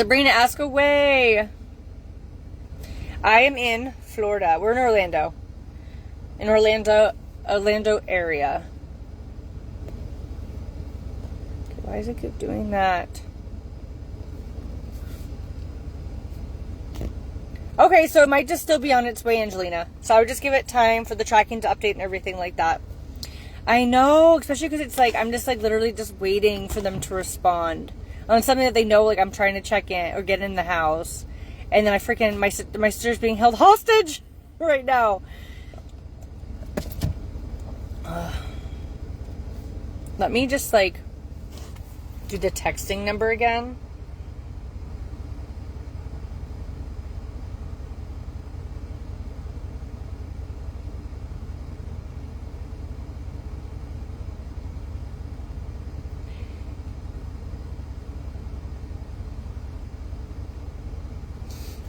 Sabrina, ask away. I am in Florida. We're in Orlando. In Orlando area. Okay, why does it keep doing that? Okay, so it might just still be on its way, Angelina. So I would just give it time for the tracking to update and everything like that. I know, especially because it's like, I'm just like literally just waiting for them to respond on something that they know, like I'm trying to check in or get in the house. And then my sister's being held hostage right now. Let me just like do the texting number again.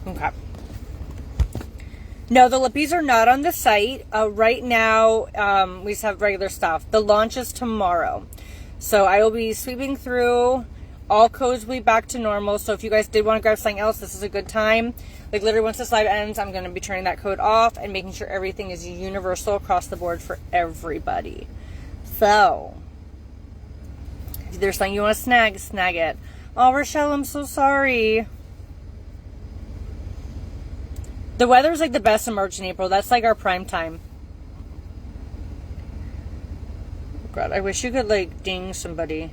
Okay. No, the Lippies are not on the site. Right now, we just have regular stuff. The launch is tomorrow. So I will be sweeping through. All codes will be back to normal. So if you guys did want to grab something else, this is a good time. Like literally once this live ends, I'm going to be turning that code off and making sure everything is universal across the board for everybody. So, if there's something you want to snag it. Oh, Rochelle, I'm so sorry. The weather's like the best in March and April. That's like our prime time. God, I wish you could like ding somebody.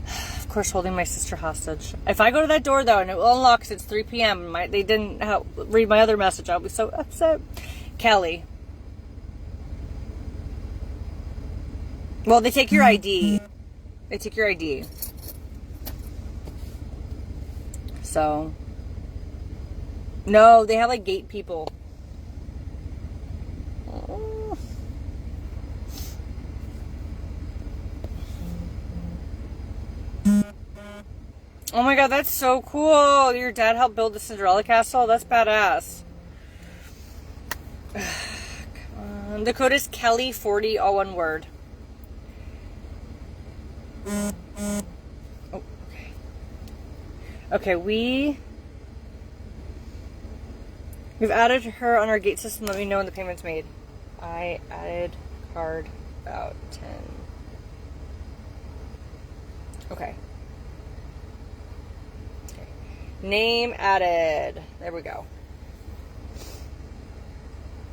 Of course, holding my sister hostage. If I go to that door though and it will unlock because it's 3 p.m. They didn't read my other message, I'll be so upset. Kelly. Well, they take your ID. They take your ID. So. No, they have like gate people. Oh. Oh my god, that's so cool. Your dad helped build the Cinderella castle? That's badass. Come on. The code is Kelly40, all one word. Oh, okay. Okay, we've added her on our gate system. Let me know when the payment's made. I added card about 10. Okay. Name added. There we go.